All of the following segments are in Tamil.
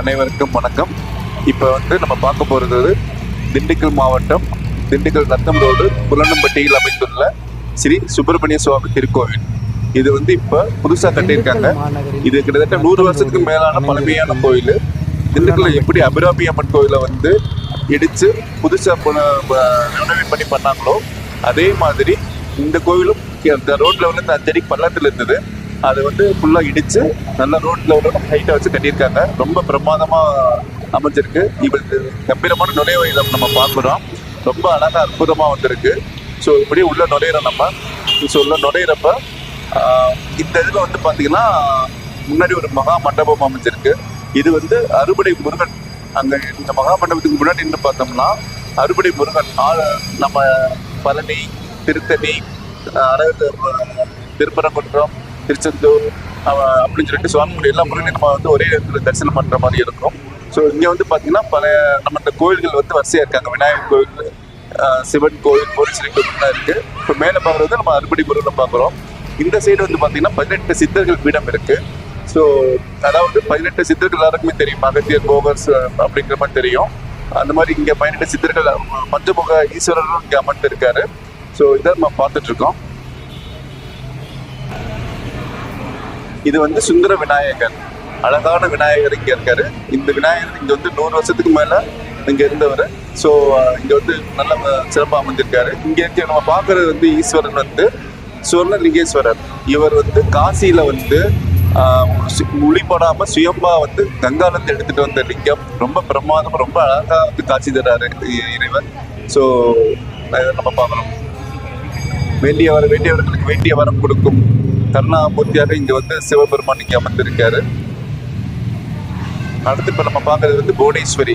அனைவருக்கும் வணக்கம். இப்போ நம்ம பார்க்க போகிறது திண்டுக்கல் மாவட்டம் திண்டுக்கல் நத்தம் ரோடு புலனம்பட்டியில் அமைந்துள்ள ஸ்ரீ சுப்பிரமணிய சுவாமி திருக்கோவில். இது இப்போ புதுசாக கட்டியிருக்காங்க. இது கிட்டத்தட்ட 100 வருஷத்துக்கு மேலான பழமையான கோயில். திண்டுக்கல்ல எப்படி அபிராமி அம்மன் கோயிலை இடித்து புதுசாக ரெனோவேட் பண்ணி பண்ணாங்களோ அதே மாதிரி இந்த கோவிலும் அந்த ரோட் லெவலில் 5 அடி பள்ளத்தில் இருந்தது. அது ஃபுல்லாக இடித்து நல்ல ரோட் லெவலில் ஹைட்டாக வச்சு கட்டியிருக்காங்க. ரொம்ப பிரமாதமாக அமைஞ்சிருக்கு. இது கம்பீரமான நுழைவு நம்ம பார்க்குறோம். ரொம்ப அழகாக அற்புதமாக வந்திருக்கு. ஸோ இப்படி உள்ள நுழையிறோம் நம்ம. ஸோ உள்ள நுழையிறப்ப இந்த இதில் பார்த்தீங்கன்னா முன்னாடி ஒரு மகா மண்டபம் அமைஞ்சிருக்கு. இது அறுபடை முருகன். அங்கே இந்த மகா மண்டபத்துக்கு முன்னாடி நின்று பார்த்தோம்னா அறுபடை முருகன் நம்ம பழனி, திருத்தணி, திருப்பரங்குன்றம், திருச்செந்தூர் அப்படின்னு சொல்லிட்டு சுவாமிகளுடைய எல்லா முருகனையும் நம்ம ஒரே இடத்துல தரிசனம் பண்ணுற மாதிரி இருக்கும். ஸோ இங்கே பார்த்தீங்கன்னா நம்ம இந்த கோயில்கள் வரிசையாக இருக்காங்க. விநாயகர் கோயில், சிவன் கோயில், போலீஸ்வரி கோயில்லாம் இருக்குது. இப்போ மேலே பார்க்குறது நம்ம அறுபடை முருகனை பார்க்குறோம். இந்த சைடு பார்த்தீங்கன்னா 18 சித்தர்கள் பீடம் இருக்குது. ஸோ அதாவது 18 சித்தர்கள் எல்லாருக்குமே தெரியும். அகத்தியர், போகர்ஸ் அப்படிங்கிற மாதிரி தெரியும். அந்த மாதிரி இங்கே 18 சித்தர்கள், பஞ்சமுக ஈஸ்வரரும் இங்கே அமர்ந்து இருக்காரு. ஸோ இதை நம்ம பார்த்துட்ருக்கோம். இது சுந்தர விநாயகர், அழகான விநாயகர் இங்கே இருக்காரு. இந்த விநாயகர் இங்கே 100 வருஷத்துக்கு மேலே இங்கே இருந்தவர். ஸோ இங்கே நல்ல சிறப்பாக அமைஞ்சிருக்காரு. இங்கே நம்ம பார்க்குறது ஈஸ்வரன் சுவர்ணலிங்கேஸ்வரர். இவர் காசியில் ஒளிப்படாமல் சுயம்பா கங்காலத்தை எடுத்துகிட்டு வந்த லிங்கம். ரொம்ப பிரமாதம், ரொம்ப அழகாக காட்சி தர்றாரு இறைவர். ஸோ நம்ம பார்க்குறோம். வேண்டியவர்களுக்கு வேண்டிய வரம் கொடுக்கும் கருணாமூர்த்தியாக இங்கே சிவபெருமான் இங்கே அமர்ந்திருக்காரு. அடுத்து இப்போ நம்ம பார்க்கறது புவனேஸ்வரி,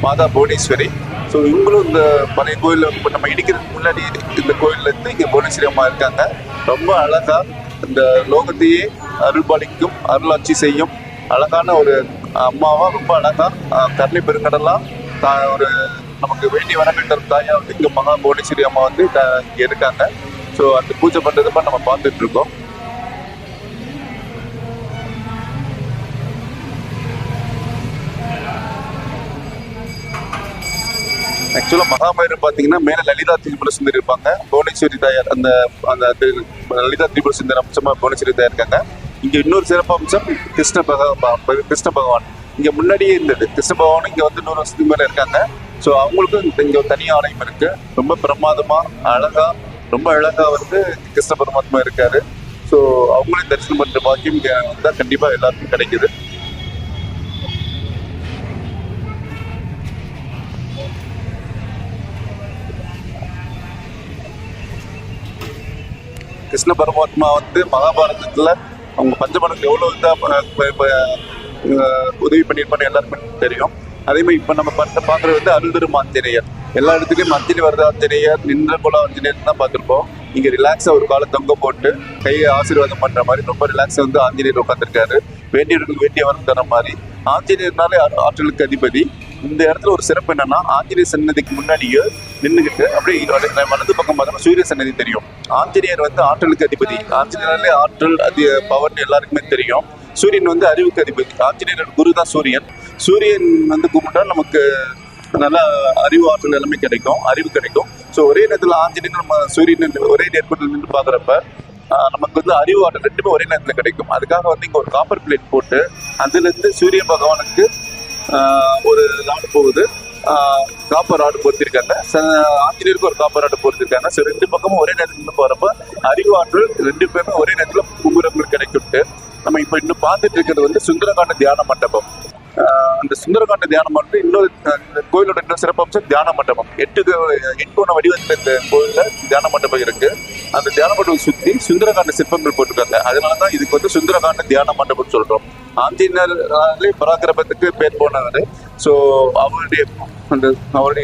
மாதா புவனேஸ்வரி. ஸோ இவங்களும் இந்த பழைய கோயிலில் நம்ம இடிக்கிறதுக்கு முன்னாடி இந்த கோயிலேருந்து இங்கே புவனேஸ்வரி அம்மா இருக்காங்க. ரொம்ப அழகாக இந்த லோகத்தையே அருள்பாலிக்கும், அருளாட்சி செய்யும் அழகான ஒரு அம்மாவா, ரொம்ப அழகாக கருணை பெருங்கடலாக ஒரு நமக்கு வேண்டிய வரவேற்ற தாயா இங்கே மகா புவனேஸ்வரி அம்மா இங்கே இருக்காங்க. ஸோ அந்த பூஜை பண்ணுறதுப்ப நம்ம பார்த்துட்டு இருக்கோம். ஆக்சுவலாக மகாபைரவர் பார்த்தீங்கன்னா மேலே லலிதா திரிபுர சுந்தரி இருப்பாங்க. புவனேஸ்வரி தாயார் அந்த அந்த லலிதா திரிபுர சுந்தரி அம்சமாக புவனேஸ்வரி தாயார் இருக்காங்க. இங்கே இன்னொரு சிறப்பு அம்சம் கிருஷ்ண பகவான் இங்கே முன்னாடியே இருந்தது. கிருஷ்ண பகவானும் இங்கே 100 வருஷத்துக்கு மேலே இருக்காங்க. ஸோ அவங்களுக்கும் இங்கே ஒரு தனி ஆலயம் இருக்கு. ரொம்ப பிரமாதமாக ரொம்ப அழகாக கிருஷ்ண பரமாத்மா இருக்காரு. ஸோ அவங்களையும் தரிசனம் பண்ணுற பாக்கியம் இங்கே வந்தால் கண்டிப்பாக எல்லாருக்கும் கிடைக்குது. கிருஷ்ண பரமாத்மா மகாபாரதத்தில் அவங்க பஞ்சமனுக்கு எவ்வளோ உதவி பண்ணியிருப்பான்னு எல்லாருமே தெரியும். அதே மாதிரி இப்போ நம்ம பார்க்குறது அருள்தரும் ஆஞ்சநேயர். எல்லா இடத்துலையும் அஞ்சலி வரத ஆஞ்சநேயர், நின்ற குல ஆஞ்சநேயர் தான் பார்த்துருப்போம். இங்கே ரிலாக்ஸாக ஒரு காலை தொங்க போட்டு கையை ஆசீர்வாதம் பண்ணுற மாதிரி ரொம்ப ரிலாக்ஸாக ஆஞ்சநேயர் உட்காந்துருக்காரு. வேண்டியவர்களுக்கு வேண்டிய வரம் தர மாதிரி. ஆஞ்சநேயர்னாலே ஆற்றலுக்கு அதிபதி. இந்த இடத்துல ஒரு சிறப்பு என்னன்னா, ஆஞ்சநேயர் சன்னதிக்கு முன்னாடியே நின்றுக்கிட்டு அப்படியே வலது பக்கம் பார்த்தோம்னா சூரிய சன்னதி தெரியும். ஆஞ்சநேயர் ஆற்றலுக்கு அதிபதி. ஆஞ்சநேயர்னாலே ஆற்றல், பவர்னு எல்லாருக்குமே தெரியும். சூரியன் அறிவுக்கு அதிபதி. ஆஞ்சநேயரோட குரு தான் சூரியன். சூரியன் கும்பிட்டா நமக்கு நல்ல அறிவு, ஆற்றல் எல்லாமே கிடைக்கும், அறிவு கிடைக்கும். ஸோ ஒரே நேரத்தில் ஆஞ்சநேயர் நம்ம சூரியன் ஒரே நேர்கோட்டில் நின்று பார்க்குறப்ப நமக்கு அறிவு, ஆற்றல் ரெண்டுமே ஒரே நேரத்தில் கிடைக்கும். அதுக்காக இங்கே ஒரு காப்பர் பிளேட் போட்டு அதுலேருந்து சூரிய பகவானுக்கு ஒரு ராடு போகுது. காப்பர் ராடு பொறுத்திருக்காங்க. ஆஞ்சநேயருக்கு ஒரு காப்பர் ராடு பொறுத்திருக்காங்க. ஸோ 2 பக்கமும் ஒரே நேரத்தில் போகிறப்ப அறிவு, ஆற்றல் 2 பேருமே ஒரே நேரத்தில் கும்புறவங்களுக்கு கிடைக்கும்ட்டு நம்ம இப்போ இன்னும் பார்த்துட்டு இருக்கிறது சுந்தரகாண்ட தியான மண்டபம். அந்த சுந்தரகாண்ட தியான மண்டபம் இன்னொரு கோயிலோட இன்னொரு சிறப்பம்சம் தியான மண்டபம். 8 கோண வடிவத்தில் இந்த கோயிலில் தியான மண்டபம் இருக்கு. அந்த தியான மண்டபம் சுற்றி சுந்தரகாண்ட சிற்பங்கள் போட்டிருக்காங்க. அதனால தான் இதுக்கு சுந்தரகாண்ட தியான மண்டபம் சொல்றோம். ஆஞ்சநேயர்களே பராக்கிரமத்துக்கு பேர் போனவர். ஸோ அவருடைய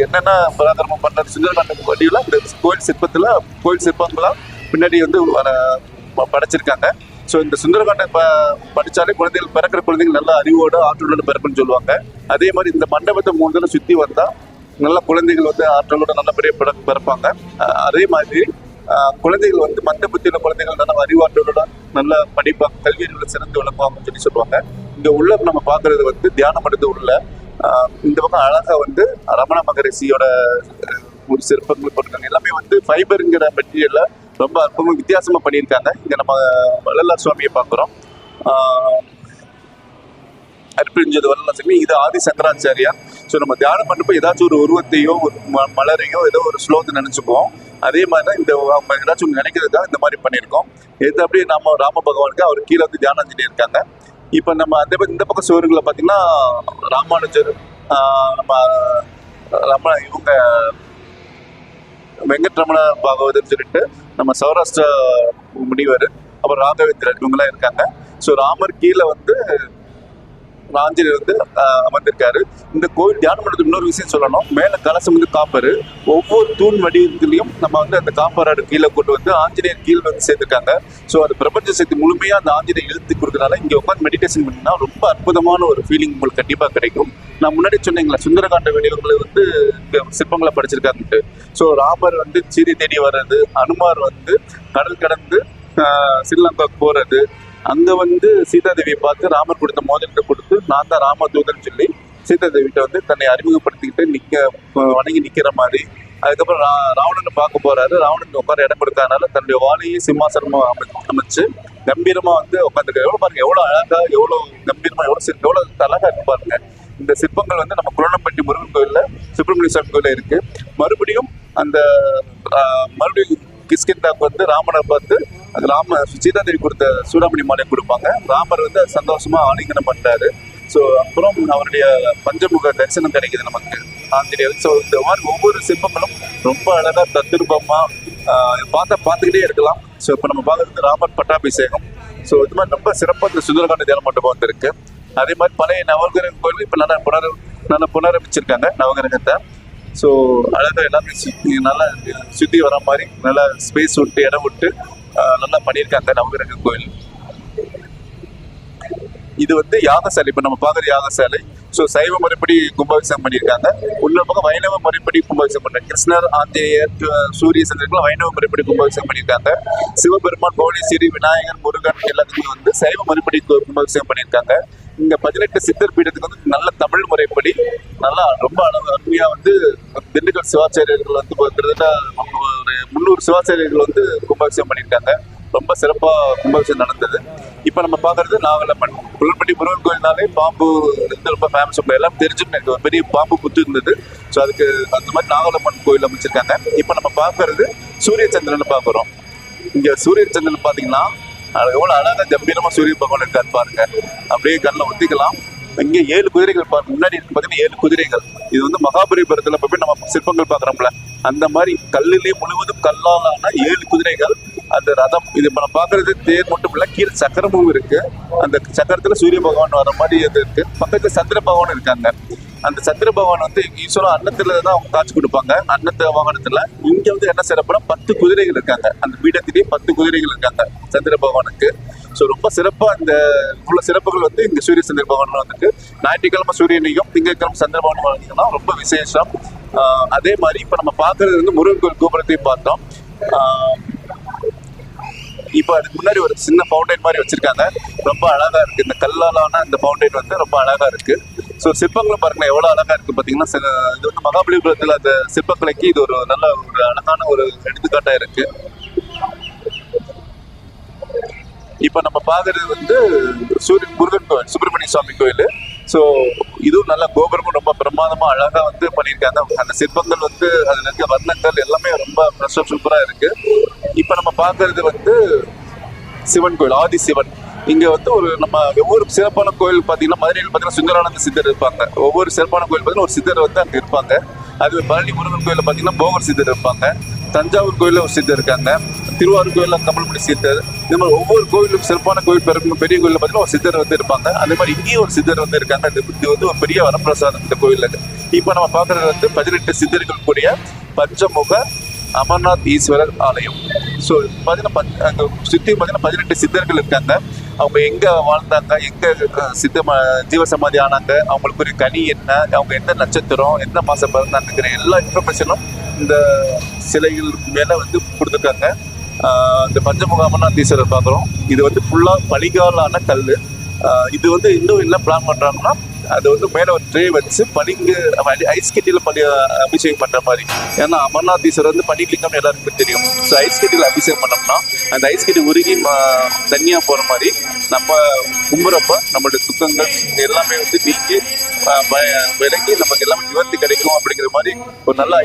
என்னென்ன பராக்கிரமம் பண்ணார் சுந்தரகாண்ட வடிவில் இந்த கோயில் சிற்பங்களா பின்னாடி படைச்சிருக்காங்க. ஸோ இந்த சுந்தரகாண்டை படித்தாலே குழந்தைகள், பிறக்கிற குழந்தைகள் நல்ல அறிவோட ஆற்றலோட பிறப்புன்னு சொல்லுவாங்க. அதே மாதிரி இந்த மண்டபத்தை 3 தடவை சுற்றி வந்தால் நல்ல குழந்தைகள் ஆற்றலோட நல்லபடியாக பிறப்பாங்க. அதே மாதிரி குழந்தைகள் வந்து மந்த புத்தியுள்ள குழந்தைகள் நல்ல அறிவாற்றலோட நல்ல படிப்பாங்க, கல்வியில சிறந்து விளங்குவாங்கன்னு சொல்லி சொல்லுவாங்க. இங்க உள்ள நம்ம பாக்குறது வந்து தியானம் எடுத்து உள்ள இந்த பக்கம் அழகா வந்து ரமண மகரிஷியோட ஒரு சிற்பங்கள் போட்டிருக்காங்க. எல்லாமே வந்து ஃபைபருங்கிற மெட்டீரியல்ல ரொம்ப அற்புதமா வித்தியாசமா பண்ணியிருக்காங்க. இங்க நம்ம வள்ளலார் சுவாமியை பாக்குறோம். அர்ப்பணிஞ்சது வரலாம் சொல்லி இது ஆதி சங்கராச்சாரியா. ஸோ நம்ம தியானம் பண்ணப்போ ஏதாச்சும் ஒரு உருவத்தையோ ஒரு மலரையோ ஏதோ ஒரு ஸ்லோகத்தை நினைச்சுக்குவோம். அதே மாதிரி தான் இந்த ஏதாச்சும் ஒன்று நினைக்கிறதுக்காக இந்த மாதிரி பண்ணியிருக்கோம். இது அப்படியே நம்ம ராம பகவானுக்கு அவர் கீழே வந்து தியானம் செஞ்சு இருக்காங்க. இப்போ நம்ம அதே மாதிரி இந்த பக்கம் சுவர்களை பார்த்தீங்கன்னா ராமானுஜர், நம்ம இவங்க வெங்கட்ரமண பாகவதர் சொல்லிட்டு நம்ம சௌராஷ்டிரா முனிவர், அப்புறம் ராகவேந்திரர் இவங்கெல்லாம் இருக்காங்க. ஸோ ராமர் கீழே வந்து ஆஞ்சநேயர் வந்து அமர்ந்திருக்காரு. இந்த கோவில் தியானம் பண்ணுறது இன்னொரு விஷயம் சொல்லணும். மேல கலசம் வந்து காப்பரு, ஒவ்வொரு தூண் வடிவத்திலையும் நம்ம வந்து அந்த காப்பராடு கீழே கொண்டு வந்து ஆஞ்சநேயர் கீழே வந்து சேர்த்துருக்காங்க. ஸோ அது பிரபஞ்ச சக்தி முழுமையா அந்த ஆஞ்சநேயர் இழுத்து கொடுக்கறதுனால இங்க உட்காந்து மெடிடேஷன் பண்ணினா ரொம்ப அற்புதமான ஒரு ஃபீலிங் உங்களுக்கு கண்டிப்பா கிடைக்கும். நான் முன்னாடி சொன்னீங்களா சுந்தரகாண்ட வடிவங்களை வந்து சிற்பங்களை படிச்சிருக்காங்கன்ட்டு. ஸோ ராமர் வந்து சீதை தேடி வர்றது, அனுமார் வந்து கடல் கடந்து ஸ்ரீலங்காவுக்கு போறது, அங்க வந்து சீதாதேவியை பார்த்து ராமர் கொடுத்த மோதிரத்தை கொடுத்து நான் தான் ராமதூதன் சொல்லி சீதாதேவிட்ட வந்து தன்னை அறிமுகப்படுத்திக்கிட்டு வணங்கி நிக்கிற மாதிரி. அதுக்கப்புறம் ராவணனை பார்க்க போறாரு. ராவணனுக்கு உட்கார இடம் கொடுக்காதனால தன்னுடைய வாழையை சிம்மாசனமா அமைச்சு கம்பீரமா வந்து உட்காந்துருக்காரு. எவ்வளவு பாருங்க, எவ்வளவு அழகா, எவ்வளவு கம்பீரமா, எவ்வளவு அழகா இருக்கு பாருங்க. இந்த சிற்பங்கள் வந்து நம்ம குளனப்பட்டி முருகன் கோயில்ல, சுப்பிரமணிய சுவாமி கோயில்ல இருக்கு. மறுபடியும் அந்த மறுபடியும் கிஷ்கிந்தாக்கு வந்து ராமனை பார்த்து சீதாதேவி கொடுத்த சூடாமணி மாலை கொடுப்பாங்க. ராமர் வந்து சந்தோஷமா ஆலிங்கனம் பண்றாரு. ஸோ அப்புறம் அவருடைய பஞ்சமுக தரிசனம் கிடைக்குது நமக்கு ஆஞ்சநேயர். ஸோ இந்த மாதிரி ஒவ்வொரு சிற்பங்களும் ரொம்ப அழகா தத்ரூபமா பார்த்துக்கிட்டே இருக்கலாம். ஸோ இப்போ நம்ம பார்க்கறது ராமர் பட்டாபிஷேகம். ஸோ இது மாதிரி ரொம்ப சிறப்பாக இந்த சுந்தரகாண்ட தியான மண்டபம் வந்திருக்கு. அதே மாதிரி பழைய நவகிரக கோயில் இப்போ நல்லா புனரமைச்சிருக்காங்க நவகிரகத்தை. ஸோ அழகாக எல்லாமே நல்லா சுற்றி வர மாதிரி நல்லா ஸ்பேஸ் விட்டு இடம் விட்டு நல்லா பண்ணியிருக்காங்க நவகிரக கோயில். இது வந்து யாகசாலை, இப்போ நம்ம பார்க்குற யாகசாலை. ஸோ சைவ முறைப்படி கும்பாபிஷேகம் பண்ணியிருக்காங்க. இன்னொரு பக்கம் வைணவ முறைப்படி கும்பாபிஷேகம் பண்ணுறாங்க. கிருஷ்ணர், ஆஞ்சநேயர், சூரிய சந்திரர்கள் வைணவ முறைப்படி கும்பாபிஷேகம் பண்ணியிருக்காங்க. சிவபெருமான், பவுனேஸ்வரி, விநாயகர், முருகன் எல்லாத்துக்கும் வந்து சைவ முறைப்படி கும்பாபிஷேகம் பண்ணியிருக்காங்க. இங்க 18 சித்தர் பீடத்துக்கு வந்து நல்ல தமிழ் முறைப்படி நல்லா ரொம்ப அருமையா வந்து திண்டுக்கல் சிவாச்சாரியர்கள் வந்து கிட்டத்தட்ட ஒரு 300 சிவாச்சாரியர்கள் வந்து கும்பாபிஷேகம் பண்ணியிருக்காங்க. ரொம்ப சிறப்பா கும்பாபிஷேகம் நடந்தது. இப்ப நம்ம பாக்குறது நாவலம்மன். புல்லன்பட்டி முருகன் கோயில்னாலே பாம்பு வந்து ரொம்ப ஃபேமஸ். எல்லாம் தெரிஞ்சுட்டு ஒரு பெரிய பாம்பு புத்து இருந்தது. ஸோ அதுக்கு அந்த மாதிரி நாவலம்மன் கோயில் அமைச்சிருக்காங்க. இப்ப நம்ம பாக்குறது சூரிய சந்திரன் பாக்குறோம். இங்க சூரிய சந்திரன் பாத்தீங்கன்னா எவ்வளவு அழகா கம்பீரமா சூரிய பகவான் இருக்காரு பாருங்க. அப்படியே கண்ணில் ஒத்திக்கலாம். இங்கே 7 குதிரைகள் பாருங்க. முன்னாடி பாத்தீங்கன்னா 7 குதிரைகள். இது வந்து மகாபலிபுரத்துல போய் நம்ம சிற்பங்கள் பாக்குறோம்ல, அந்த மாதிரி கல்லிலே முழுவதும் கல்லாலான 7 குதிரைகள். அந்த ரதம் இது நம்ம பாக்குறது தேர் மட்டும் இல்ல, கீழே சக்கரமும் இருக்கு. அந்த சக்கரத்துல சூரிய பகவான் வர மாதிரி இது இருக்கு. பக்கத்துல சந்திர பகவான் இருக்காங்க. அந்த சந்திர பகவான் வந்து ஈஸ்வரா அன்னத்துல தான் அவங்க காட்சி கொடுப்பாங்க. அன்னத்த வாகனத்துல இங்க வந்து என்ன சிறப்புனா 10 குதிரைகள் இருக்காங்க. அந்த பீடத்திலேயே 10 குதிரைகள் இருக்காங்க சந்திர பகவானுக்கு. ஸோ ரொம்ப சிறப்பா இந்த உள்ள சிறப்புகள் வந்து இங்க சூரிய சந்திர பகவான் வந்துட்டு ஞாயிற்றுக்கிழமை சூரியனையும் திங்கட்கிழமை சந்திர பகவான் வந்தீங்கன்னா ரொம்ப விசேஷம். அதே மாதிரி இப்ப நம்ம பாக்குறது வந்து முருகன் கோயில் கோபுரத்தையும் பார்த்தோம். இப்போ அதுக்கு முன்னாடி ஒரு சின்ன ஃபவுண்டைன் மாதிரி வச்சிருக்காங்க. ரொம்ப அழகா இருக்கு. இந்த கல்லாலான இந்த ஃபவுண்டைன் வந்து ரொம்ப அழகா இருக்கு. ஸோ சிற்பங்களும் பாருங்க எவ்வளவு அழகா இருக்கு பாத்தீங்கன்னா. இது வந்து மகாபலிபுரத்துல அந்த சிற்பக்கலைக்கு இது ஒரு நல்ல ஒரு அழகான ஒரு எடுத்துக்காட்டா இருக்கு. இப்ப நம்ம பாக்குறது வந்து முருகன் கோயில், சுப்பிரமணிய சுவாமி கோயில். ஸோ இதுவும் நல்ல கோபுரமும் ரொம்ப பிரமாதமா அழகா வந்து பண்ணியிருக்காங்க. அந்த சிற்பங்கள் வந்து அதுல இருக்க வர்ணங்கள் எல்லாமே ரொம்ப சூப்பரா இருக்கு. இப்ப நம்ம பாக்குறது வந்து சிவன் கோயில், ஆதி சிவன். இங்க வந்து ஒரு நம்ம ஒவ்வொரு சிறப்பான கோயில் பாத்தீங்கன்னா மதுரையில் பாத்தீங்கன்னா சுந்தரானந்த சித்தர் இருப்பாங்க. ஒவ்வொரு சிறப்பான கோயில் பாத்தீங்கன்னா ஒரு சித்தர் வந்து அங்க இருப்பாங்க. அது பழனி முருகன் கோயில பாத்தீங்கன்னா போகர் சித்தர் இருப்பாங்க. தஞ்சாவூர் கோயில ஒரு சித்தர் இருக்காங்க. திருவாரூர் கோயில கமல்முடி சித்தர். இந்த மாதிரி ஒவ்வொரு கோயிலும் சிறப்பான கோயில் பெரிய கோயில பாத்தீங்கன்னா ஒரு சித்தர் வந்து இருப்பாங்க. அதே மாதிரி இங்கேயும் ஒரு சித்தர் வந்து இருக்காங்க. இது வந்து ஒரு பெரிய வரப்பிரசாதம் இந்த கோயிலுக்கு. இப்ப நம்ம பாக்குறது வந்து 18 சித்தர்கள் கூடிய பஞ்சமுக அமர்நாத் ஈஸ்வரர் ஆலயம். ஸோ பார்த்தீங்கன்னா அங்கே சுற்றி பார்த்தீங்கன்னா 18 சித்தர்கள் இருக்காங்க. அவங்க எங்க வாழ்ந்தாங்க, எங்க ஜீவசமாதி ஆனாங்க, அவங்களுக்கு ஒரு கனி என்ன, அவங்க எந்த நட்சத்திரம், எந்த மாசம் பிறந்தாங்கிற எல்லா இன்ஃபர்மேஷனும் இந்த சிலைகள் மேல வந்து கொடுத்துருக்காங்க. இந்த பஞ்சமுக அமர்நாதீஸ்வரர் பார்க்குறோம். இது வந்து ஃபுல்லா பனிகாலான கல். இது வந்து இன்னும் என்ன பிளான் பண்றாங்கன்னா, அது வந்து மேல ஒரு ட்ரே வச்சு பனிங்கு ஐஸ் கட்டியில அபிஷேகம் பண்ற மாதிரி. ஏன்னா அமர்நாதீஸ்வரர் வந்து பனிலிங்கம் எல்லாருக்குமே தெரியும். ஸோ ஐஸ் கட்டியில அபிஷேகம் பண்ணோம்னா அந்த ஐஸ் கட்டி உருகி தண்ணியா போற மாதிரி நம்ம கும்புறப்ப நம்மளுடைய துக்கங்கள் எல்லாமே வந்து நீக்கி விலகி நமக்கு எல்லாமே நிவர்த்தி கிடைக்கும் அப்படிங்கிற மாதிரி ஒரு நல்ல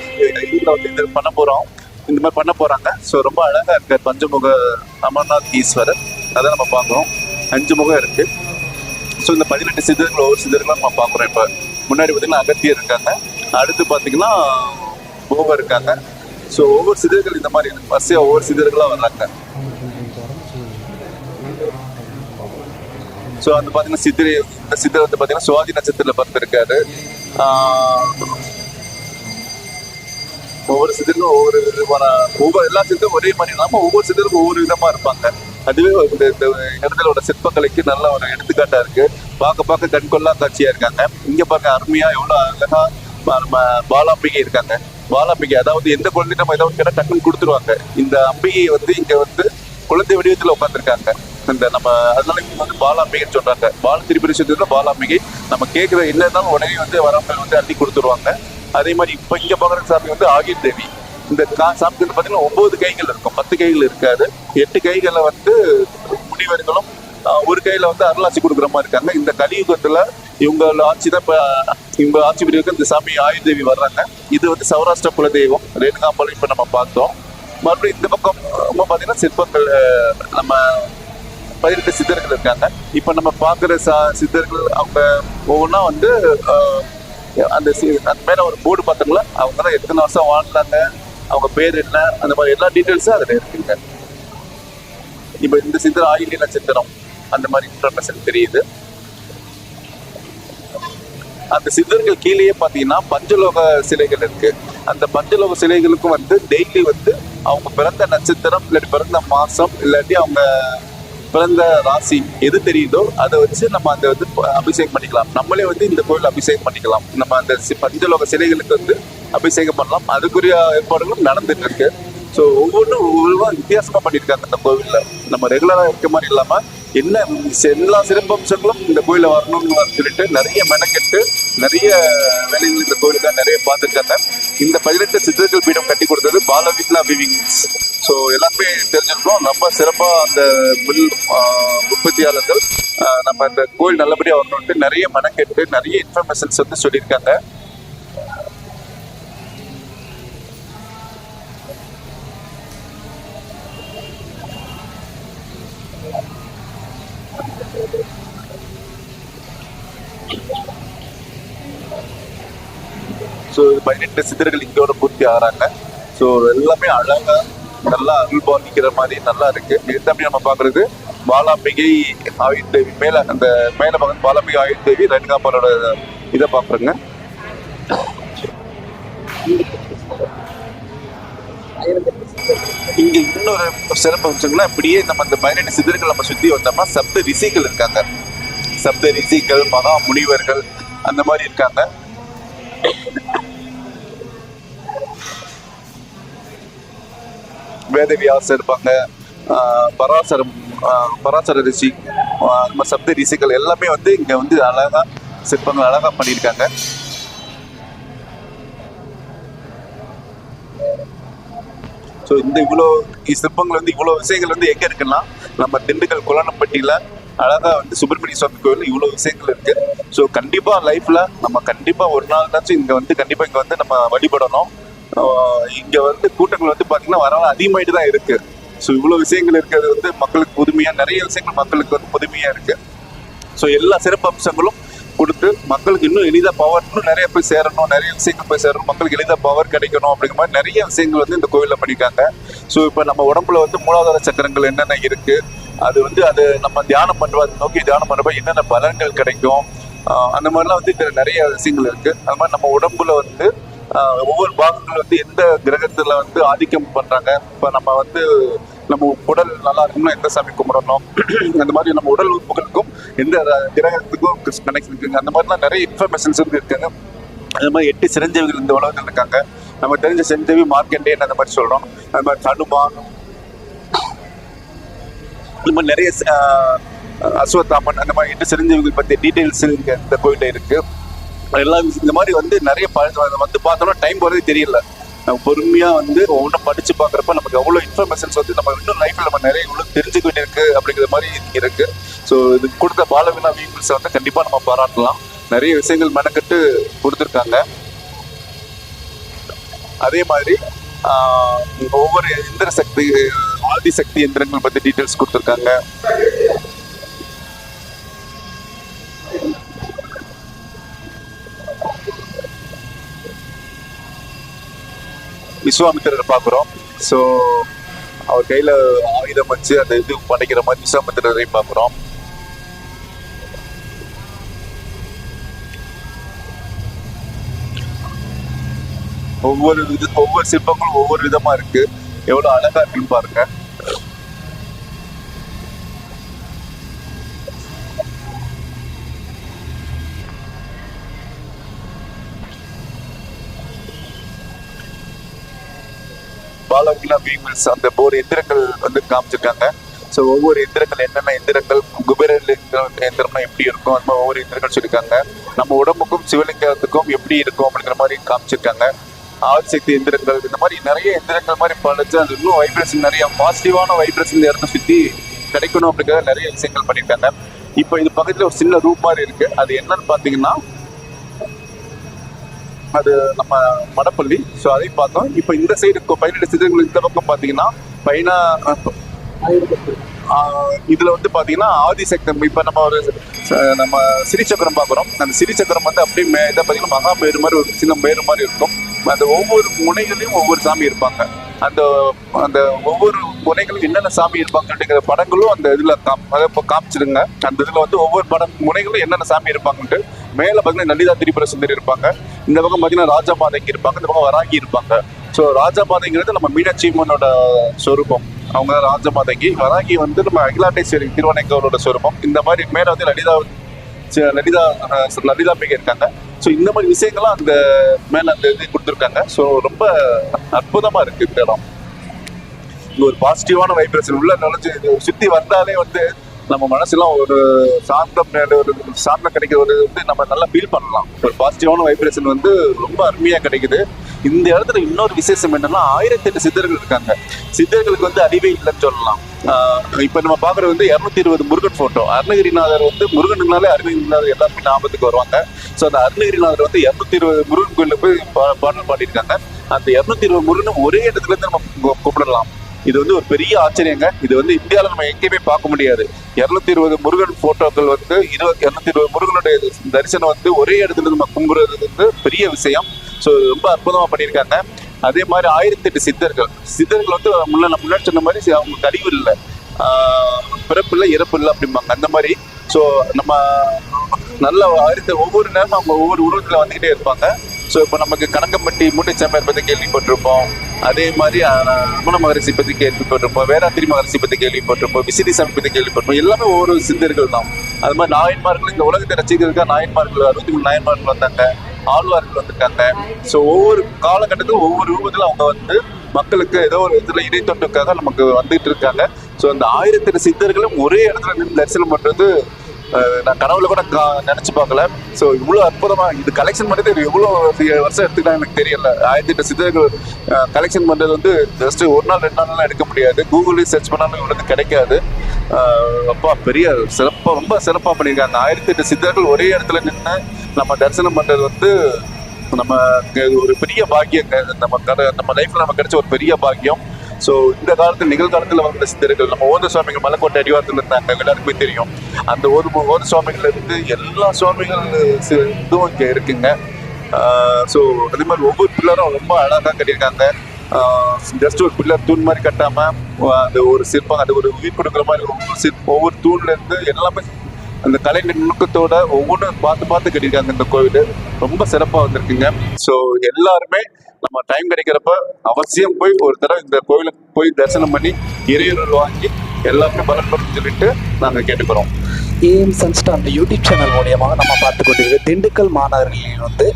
ஐடியா வந்து இது பண்ண போறோம். இந்த மாதிரி பண்ண போறாங்க. ஸோ ரொம்ப அழகா இருக்கு பஞ்சமுக அமர்நாத் ஈஸ்வரர். அதை நம்ம பார்க்குறோம். 5 முகம் இருக்கு. ஸோ இந்த 18 சித்தர்கள் ஒவ்வொரு சித்தர்களும் நம்ம பார்க்குறோம். இப்போ முன்னாடி பார்த்தீங்கன்னா அகத்தியர் இருக்காங்க. அடுத்து பார்த்தீங்கன்னா போகர் இருக்காங்க. ஸோ ஒவ்வொரு சித்தர்கள் இந்த மாதிரி வரிசையா ஒவ்வொரு சித்தர்களாக வர்றாங்க. ஸோ வந்து பார்த்தீங்கன்னா இந்த சித்தர் வந்து பார்த்தீங்கன்னா சுவாதி நட்சத்திரத்தில் பிறந்திருக்காரு. ஒவ்வொரு சித்தருக்கும் ஒவ்வொரு விதமான எல்லா சித்தரும் ஒரே மாதிரி இல்லாமல் ஒவ்வொரு சித்தருக்கும் ஒவ்வொரு விதமா இருப்பாங்க. அதுவே இந்த இடங்களோட சிற்பக்கலைக்கு நல்ல ஒரு எடுத்துக்காட்டா இருக்கு. பார்க்க கண்கொள்ளா காட்சியா இருக்காங்க. இங்க பார்க்க அருமையா எவ்வளவு அழகா நம்ம பாலாம்பிகை இருக்காங்க. பாலாம்பிகை அதாவது எந்த குழந்தை நம்ம ஏதாவது கேட்டால் டக்குன்னு கொடுத்துருவாங்க. இந்த அம்பிகை வந்து இங்க வந்து குழந்தை வடிவத்துல உட்காந்துருக்காங்க. இந்த நம்ம அதனால இவங்க வந்து பாலாம்பிகைன்னு சொல்றாங்க. பால திரிபுரேஸ்வரர் பாலாம்பிகை. நம்ம கேட்கிற என்ன இருந்தாலும் உடனே வந்து வரவங்க வந்து அள்ளி கொடுத்துருவாங்க. அதே மாதிரி இப்ப இங்க பாக்குற சாமி வந்து ஆகிர் தேவி. இந்த சாமிக்கு வந்து பாத்தீங்கன்னா 9 கைகள் இருக்கும். 10 கைகள் இருக்காது. 8 கைகள்ல வந்து முனிவர்களும் ஒரு கையில வந்து அருளாட்சி கொடுக்குற மாதிரி இருக்காங்க. இந்த கலியுகத்துல இவங்க ஆட்சி தான் இவங்க ஆட்சி பிரிவுக்கு இந்த சாமி ஆயுர் தேவி வர்றாங்க. இது வந்து சௌராஷ்டிர குலதெய்வம் ரேணுகாம்பாளையம் இப்ப நம்ம பார்த்தோம். மறுபடியும் இந்த பக்கம் பாத்தீங்கன்னா சிற்பங்கள் நம்ம 18 சித்தர்கள் இருக்காங்க. இப்ப நம்ம பாக்குற சித்தர்கள் அவங்க ஒவ்வொன்றா வந்து அந்த மேல ஒரு போர்டு பார்த்தோம்ல, அவங்க தான் எத்தனை வருஷம் வாழ்ந்தாங்க, அவங்க பேர் என்ன, அந்த மாதிரி எல்லா டீட்டெயில்ஸும் அதுல இருக்குங்க. இப்ப இந்த சித்தர் ஆயிலி நட்சத்திரம் அந்த மாதிரி இன்ஃபர்மேஷன் தெரியுது. அந்த சித்தர்கள் கீழேயே பாத்தீங்கன்னா பஞ்சலோக சிலைகள் இருக்கு. அந்த பஞ்சலோக சிலைகளுக்கும் வந்து டெய்லி வந்து அவங்க பிறந்த நட்சத்திரம் இல்லாட்டி பிறந்த மாசம் இல்லாட்டி அவங்க பிறந்த ராசி எது தெரியுதோ அதை வச்சு நம்ம அந்த வந்து அபிஷேகம் பண்ணிக்கலாம். நம்மளே வந்து இந்த கோயில் அபிஷேகம் பண்ணிக்கலாம். நம்ம அந்த பஞ்சலோக சிலைகளுக்கு வந்து அபிஷேகம் பண்ணலாம். அதுக்குரிய ஏற்பாடுகளும் நடந்துட்டு இருக்கு. ஸோ ஒவ்வொன்றும் வித்தியாசமா பண்ணியிருக்காங்க இந்த கோவில்ல. நம்ம ரெகுலரா இருக்க மாதிரி இல்லாம என்ன எல்லா சிறப்பம்சங்களும் இந்த கோயில வரணும்னு சொல்லிட்டு நிறைய மெனக்கெட்டு நிறைய வேலைகள் இந்த கோயிலுக்கு நிறைய பார்த்துருக்காங்க. இந்த 18 சித்தர்கள் பீடம் கட்டி கொடுத்தது பாலவித்லா விவிங்ஸ். ஸோ எல்லாருமே தெரிஞ்சிருக்கோம். ரொம்ப சிறப்பா அந்த மில் உற்பத்தியாளர்கள் நம்ம இந்த கோயில் நல்லபடியா வரணும்ட்டு நிறைய மெனக்கெட்டு நிறைய இன்ஃபர்மேஷன்ஸ் வந்து சொல்லியிருக்காங்க. ஸோ 18 சித்தர்கள் இங்கோட பூர்த்தி ஆகிறாங்க. ஸோ எல்லாமே அழகா நல்லா அருள்பாலிக்கிற மாதிரி நல்லா இருக்கு. எல்லாமே நம்ம பாக்குறது பாலாம்பிகை ஆயுர் தேவி மேல அந்த மேல பக்கம் பாலாம்பிகை ஆயுர் தேவி ரேணுகாம்பாளோட இதை பாக்குறேங்க. இங்க இன்னொரு சிறப்பு அம்சங்கள்னா இப்படியே நம்ம அந்த 18 சித்தர்கள் நம்ம சுத்தி வந்தோம்னா சப்த ரிஷிகள் இருக்காங்க. சப்த ரிஷிகள் மகா முனிவர்கள் அந்த மாதிரி இருக்காங்க. வேதவியாசர் இருப்பாங்க, பராசர ரிஷி, நம்ம சப்த ரிஷிகள் எல்லாமே வந்து இங்க வந்து அழகா சிற்பங்கள் அழகா பண்ணியிருக்காங்க. ஸோ இந்த இவ்வளோ சிற்பங்கள் வந்து இவ்வளோ விஷயங்கள் வந்து எங்க இருக்குன்னா நம்ம திண்டுக்கல் குளனப்பட்டியில அழகா வந்து சுப்பிரமணிய சுவாமி கோயில் இவ்வளோ விஷயங்கள் இருக்கு. ஸோ கண்டிப்பா லைஃப்ல நம்ம கண்டிப்பா ஒரு நாள்னாச்சும் இங்க வந்து கண்டிப்பா இங்க வந்து நம்ம வழிபடணும். இங்க வந்து கூட்டங்கள் வந்து பாத்தீங்கன்னா வரலாம் அதிகமாயிட்டு தான் இருக்கு. ஸோ இவ்வளவு விஷயங்கள் இருக்கிறது வந்து மக்களுக்கு புதுமையா நிறைய விஷயங்கள் மக்களுக்கு வந்து புதுமையா இருக்கு. ஸோ எல்லா சிறப்பு அம்சங்களும் கொடுத்து மக்களுக்கு இன்னும் எளிதா பவர் இன்னும் நிறைய போய் சேரணும், நிறைய விஷயங்கள் போய் சேரணும், மக்களுக்கு எளிதா பவர் கிடைக்கணும் அப்படிங்கிற மாதிரி நிறைய விஷயங்கள் வந்து இந்த கோயில்ல பண்ணியிருக்காங்க. ஸோ இப்போ நம்ம உடம்புல வந்து மூலாதார சக்கரங்கள் என்னென்ன இருக்கு, அது வந்து அது நம்ம தியானம் பண்ணுறது நோக்கி தியானம் பண்ணுறப்ப என்னென்ன பலன்கள் கிடைக்கும், அந்த மாதிரிலாம் வந்து இதுல நிறைய விஷயங்கள் இருக்கு. அது மாதிரி நம்ம உடம்புல வந்து ஒவ்வொரு பாகங்கள் வந்து எந்த கிரகத்துல வந்து ஆதிக்கம் பண்றாங்க. இப்ப நம்ம வந்து நம்ம உடல் நல்லா இருக்கும்னா எந்த சாமி கும்பிடணும், அந்த மாதிரி நம்ம உடல் உறுப்புகளுக்கும் எந்த கிரகத்துக்கும் கனெக்ஷன் இருக்குங்க. அந்த மாதிரிலாம் நிறைய இன்ஃபர்மேஷன்ஸ் வந்து இருக்காங்க. அது மாதிரி 8 சிரஞ்சீவிகள் இந்த உலகத்தில் இருக்காங்க. நம்ம தெரிஞ்ச செஞ்சவி மார்க்கண்டேயன் அந்த மாதிரி சொல்றோம். அது மாதிரி ஹனுமான், இந்த மாதிரி நிறைய அஸ்வத்தாமன் அந்த மாதிரி இன்னும் சிரஞ்சீவிகள் பற்றிய டீட்டெயில்ஸ் இந்த கோயிலில் இருக்கு. எல்லாம் இந்த மாதிரி வந்து நிறைய வந்து பார்த்தோம்னா டைம் போகிறதே தெரியல. நம்ம பொறுமையா வந்து ஒவ்வொன்றும் படிச்சு பார்க்குறப்ப நமக்கு அவ்வளோ இன்ஃபர்மேஷன்ஸ் வந்து நம்ம இன்னும் லைஃப்ல நம்ம நிறைய இவ்வளோ தெரிஞ்சுக்க வேண்டியிருக்கு அப்படிங்கிற மாதிரி இருக்கு. ஸோ இது கொடுத்த பாலவினா வீப்பிள்ஸை வந்து கண்டிப்பாக நம்ம பாராட்டலாம். நிறைய விஷயங்கள் மெனக்கட்டு கொடுத்துருக்காங்க. அதே மாதிரி ஒவ்வொரு எந்திர சக்தி, ஆதி சக்தி எந்திரங்கள் பற்றி டீட்டெயில்ஸ் கொடுத்துருக்காங்க. விஸ்வாமித்திரரை பார்க்குறோம். ஸோ அவர் கையில் ஆயுதம் வச்சு அந்த இது படைக்கிற மாதிரி விஸ்வாமித்திரரை பார்க்குறோம். ஒவ்வொரு சிற்பங்களும் ஒவ்வொரு விதமா இருக்கு. எவ்வளவு அழகா இருக்குன்னு பாருங்க. பாலவினா வீப்பிள்ஸ் அந்த போர் எந்திரங்கள் வந்து காமிச்சிருக்காங்க. ஸோ ஒவ்வொரு எந்திரங்கள் என்னென்ன எந்திரங்கள், குபேர எந்திரம்னா எப்படி இருக்கும், அந்த மாதிரி ஒவ்வொரு எந்திரங்கள் சொல்லியிருக்காங்க. நம்ம உடம்புக்கும் சிவலிங்கத்துக்கும் எப்படி இருக்கும் அப்படிங்கிற மாதிரி காமிச்சிருக்காங்க. ஆதிசக்தி எந்திரங்கள், இந்த மாதிரி நிறைய எந்திரங்கள் மாதிரி படைச்சு அது இன்னும் வைப்ரேஷன், நிறைய பாசிட்டிவான வைப்ரேஷன் இடத்த சுற்றி கிடைக்கணும் அப்படிங்கிற நிறைய விஷயங்கள் பண்ணியிருக்காங்க. இப்போ இது பக்கத்தில் ஒரு சின்ன ரூம் மாதிரி இருக்கு. அது என்னன்னு பார்த்தீங்கன்னா அது நம்ம மடப்பள்ளி. ஸோ அதையும் பார்த்தோம். இப்போ இந்த சைடு 18 சிதர்கள் இந்த பக்கம் பார்த்தீங்கன்னா இதுல வந்து பாத்தீங்கன்னா ஆதிசக்தி. இப்ப நம்ம சிறிச்சக்கரம் பாக்குறோம். அந்த சிறிச்சக்கரம் வந்து அப்படியே இதை பாத்தீங்கன்னா மகா பேரு மாதிரி ஒரு சின்ன பேரு மாதிரி இருக்கும். அந்த ஒவ்வொரு முனைகளையும் ஒவ்வொரு சாமி இருப்பாங்க. அந்த அந்த ஒவ்வொரு முனைகளும் என்னென்ன சாமி இருப்பாங்க அப்படிங்கிற படங்களும் அந்த இதுல காமிச்சிருங்க. அந்த இதுல வந்து ஒவ்வொரு முனைகளும் என்னென்ன சாமி இருப்பாங்கன்ட்டு. மேல பாத்தீங்கன்னா லலிதா திரிபுர சுந்தரி இருப்பாங்க. இந்த பக்கம் பாத்தீங்கன்னா ராஜா மாதங்கி இருப்பாங்க. இந்த பக்கம் வராகி இருப்பாங்க. ஸோ ராஜா மாதங்கிறது நம்ம மீனாட்சி அம்மனோட சொரூபம். அவங்க ராஜ மாதங்கி. வராகி வந்து நம்ம அகிலாண்டேஸ்வரி திருவானைக்காவலோட சொரூபம். இந்த மாதிரி மேல வந்து லலிதாம்பிகை இருக்காங்க. ஸோ இந்த மாதிரி விஷயங்கள்லாம் அந்த மேல அந்த இது கொடுத்துருக்காங்க. ஸோ ரொம்ப அற்புதமா இருக்கு இந்த இடம். இங்க ஒரு பாசிட்டிவான வைப்ரேஷன் உள்ள நுழைஞ்சு சுத்தி வந்தாலே வந்து நம்ம மனசுலாம் ஒரு சாந்தம் கிடைக்கிற ஒரு வந்து நம்ம நல்லா ஃபீல் பண்ணலாம். ஒரு பாசிட்டிவான வைப்ரேஷன் வந்து ரொம்ப அருமையா கிடைக்குது. இந்த இடத்துல இன்னொரு விசேஷம் என்னன்னா 1008 சித்தர்கள் இருக்காங்க. சித்தர்களுக்கு வந்து அறிவே இல்லைன்னு சொல்லலாம். இப்ப நம்ம பாக்குறது வந்து 220 முருகன் போட்டோ. அருணகிரிநாதர் வந்து முருகனுக்குனாலே அருணகிரிநாதர் எல்லாருமே ஞாபகத்துக்கு வருவாங்க. ஸோ அந்த அருணகிரிநாதர் வந்து 220 முருகன் கோயில போய் பாடல் பாடியிருக்காங்க. அந்த 220 முருகனும் ஒரே இடத்துல இருந்து நம்ம கூப்பிடலாம். இது வந்து ஒரு பெரிய ஆச்சரியங்க. இது வந்து இந்தியாவில் நம்ம எங்கேயுமே பார்க்க முடியாது. 220 முருகன் போட்டோக்கள் வந்து 220 முருகனுடைய தரிசனம் வந்து ஒரே இடத்துல நம்ம கும்புறது வந்து பெரிய விஷயம். ஸோ ரொம்ப அற்புதமா பண்ணியிருக்காங்க. அதே மாதிரி 1008 சித்தர்கள் வந்து முன்னாடி சொன்ன மாதிரி அவங்களுக்கு அறிவு இல்லை, பிறப்பு இல்லை, இறப்பு இல்லை அப்படிம்பாங்க. அந்த மாதிரி ஸோ நம்ம நல்ல ஒவ்வொரு நேரம் அவங்க ஒவ்வொரு உருவத்தில் வந்துக்கிட்டே இருப்பாங்க. ஸோ இப்போ நமக்கு கணக்கம்பட்டி மூட்டைச்சாமியார் பற்றி கேள்விப்பட்டிருப்போம். அதே மாதிரி ரமண மகரிஷி பற்றி கேள்விப்பட்டிருப்போம். வேதாத்திரி மகரிஷி பற்றி கேள்விப்பட்டிருப்போம். விசிறி சாமி பற்றி கேள்விப்பட்டிருப்போம். எல்லாமே ஒவ்வொரு சித்தர்கள் தான். அது மாதிரி நாயன்மார்கள், இந்த உலகத்தை ரசிக்கிறதுக்காக நாயன்மார்கள் 63 நாயன்மார்கள் வந்தாங்க, ஆழ்வார்கள் வந்திருக்காங்க. ஸோ ஒவ்வொரு காலகட்டத்திலும் ஒவ்வொரு ரூபத்தில் அவங்க வந்து மக்களுக்கு ஏதோ ஒரு இதுல இறை தொண்டுக்காக நமக்கு வந்துட்டு இருக்காங்க. ஸோ அந்த 1008 சித்தர்களும் ஒரே இடத்துல நின்று தரிசனம் பண்றது நான் கனவுல கூட நினைச்சு பார்க்கல. ஸோ இவ்வளோ அற்புதமா இது கலெக்ஷன் பண்ணுறது எவ்வளோ வருஷம் எடுத்துக்கிட்டா எனக்கு தெரியல. 1008 சித்தர்கள் கலெக்ஷன் பண்ணுறது வந்து ஜஸ்ட் ஒரு நாள் 2 நாள்லாம் எடுக்க முடியாது. கூகுள்லேயும் சர்ச் பண்ணாலும் இவ்வளவு கிடைக்காது. அப்பா பெரிய ரொம்ப சிறப்பாக பண்ணியிருக்காங்க. 1008 சித்தர்கள் ஒரே இடத்துல நின்று நம்ம தரிசனம் பண்ணுறது வந்து நம்ம ஒரு பெரிய பாக்கியம். நம்ம லைஃப்ல நம்ம கிடைச்ச ஒரு பெரிய பாக்கியம். ஸோ இந்த காலத்தில் நிகழ்காலத்தில் வந்த சித்தர்கள் நம்ம ஓத சுவாமிகள் மலைக்கோட்டை அடிவாரத்தில் இருந்தாங்க, எல்லாருக்குமே தெரியும். அந்த ஓத சுவாமிகள் இருந்து எல்லா சுவாமிகள் இதுவும் இங்கே இருக்குங்க. ஸோ அதே மாதிரி ஒவ்வொரு பில்லரும் ரொம்ப அழகாக கட்டியிருக்காங்க. ஜஸ்ட் ஒரு பில்லர் தூண் மாதிரி கட்டாம அந்த ஒரு சிற்பம், அது ஒரு உயிர் கொடுக்குற மாதிரி ஒவ்வொரு தூண்ல இருந்து எல்லாமே அந்த கலை நுணுக்கத்தோட ஒவ்வொன்றும் பார்த்து கட்டியிருக்காங்க. இந்த கோவில் ரொம்ப சிறப்பாக வந்திருக்குங்க. ஸோ எல்லாருமே நம்ம டைம் கிடைக்கிறப்ப அவசியம் போய் ஒரு தடவை இந்த கோவிலுக்கு போய் தரிசனம் பண்ணி இறையருள் வாங்கி எல்லாருமே பலன் பெறும் சொல்லிட்டு நாங்கள் கேட்டுக்கிறோம். ஏஎம் சன்ஸ்டார் அந்த யூடியூப் சேனல் மூலியமாக நம்ம பார்த்து கொண்டிருக்க திண்டுக்கல் மாநகரில் வந்து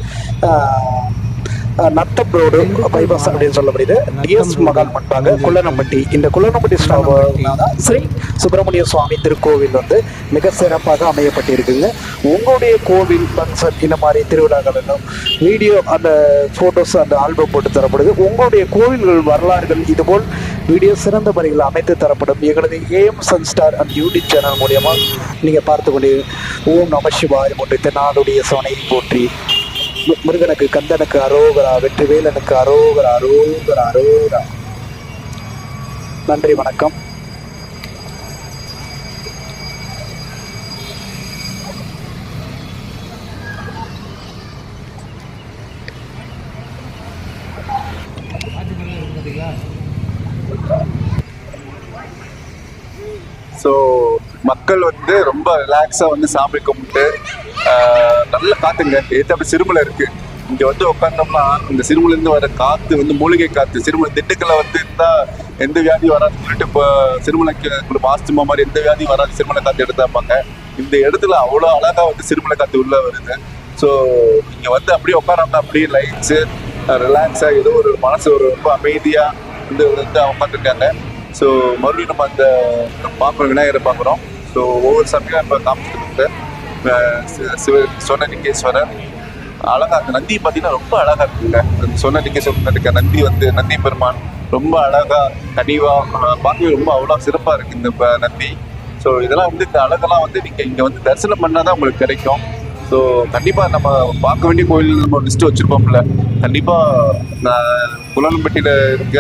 நத்தம் ரோடு பைபாஸ் அப்படின்னு சொல்லப்படுது. டிஎஸ் மகால் மண்பாக குள்ளனம்பட்டி. இந்த குள்ளனம்பட்டி ஸ்ரீ சுப்பிரமணிய சுவாமி திருக்கோவில் வந்து மிக சிறப்பாக அமையப்பட்டிருக்குங்க. உங்களுடைய கோவில் ஃபங்க்ஷன் இந்த மாதிரி திருவிழாக்கள் எல்லாம் வீடியோ அந்த ஃபோட்டோஸ் அந்த ஆல்பம் போட்டு தரப்படுது. உங்களுடைய கோவில்கள் வரலாறுகள் இதுபோல் வீடியோ சிறந்த முறையில் அமைத்து தரப்படும். எங்களது AM Sunstar and YouTube channel மூலியமா நீங்க பார்த்து கொண்டு ஓம் நம சிவாய போட்டு தென்னாடுடைய சோனையை போற்றி, முருகனுக்கு கந்தனுக்கு அரோகரா, வெற்றிவேலனுக்கு அரோகரா அரோகரா அரோகரா. நன்றி, வணக்கம். ஸோ மக்கள் வந்து ரொம்ப ரிலாக்ஸாக வந்து சாமி கும்பிட்டு நல்ல காத்துங்க. ஏற்ற சிறுமலை இருக்கு. இங்கே வந்து உட்காந்தோம்னா இந்த சிறுமலேருந்து வர காற்று வந்து மூலிகை காற்று. சிறுமலை திண்டுக்கல்ல வந்து இருந்தால் எந்த வியாதியும் வராதுன்னு சொல்லிட்டு இப்போ சிறுமலைக்கு ஆஸ்துமா மாதிரி எந்த வியாதியும் வராது சிறுமலை காற்று எடுத்தாப்பாங்க. இந்த இடத்துல அவ்வளோ அழகாக வந்து சிறுமலை காற்று உள்ளே வருது. ஸோ இங்கே வந்து அப்படியே உட்காராம அப்படியே லைட்ஸு ரிலாக்ஸாக ஏதோ ஒரு மனசு ஒரு ரொம்ப அமைதியாக வந்து உட்காந்துருக்காங்க. ஸோ மறுபடியும் நம்ம அந்த பார்க்குறோம், விநாயகரை பார்க்குறோம். ஸோ ஒவ்வொரு சமயம் இப்போ காமிச்சிட்டு சொர்ணலிங்கேஸ்வரர் அழகா, அந்த நந்தி பார்த்தீங்கன்னா ரொம்ப அழகா இருக்குங்க. சொர்ணலிங்கேஸ்வரர் இருக்க நந்தி வந்து நந்தி பெருமான் ரொம்ப அழகா கனிவா பார்க்கவே ரொம்ப அவ்வளோ சிறப்பாக இருக்கு இந்த நந்தி. ஸோ இதெல்லாம் வந்து இந்த அழகெல்லாம் வந்து நீங்கள் இங்கே வந்து தரிசனம் பண்ணாதான் உங்களுக்கு கிடைக்கும். ஸோ கண்டிப்பாக நம்ம பார்க்க வேண்டிய கோயில் நம்ம லிஸ்ட்டு வச்சுருப்போம்ல. கண்டிப்பாக குள்ளனம்பட்டியில் இருக்க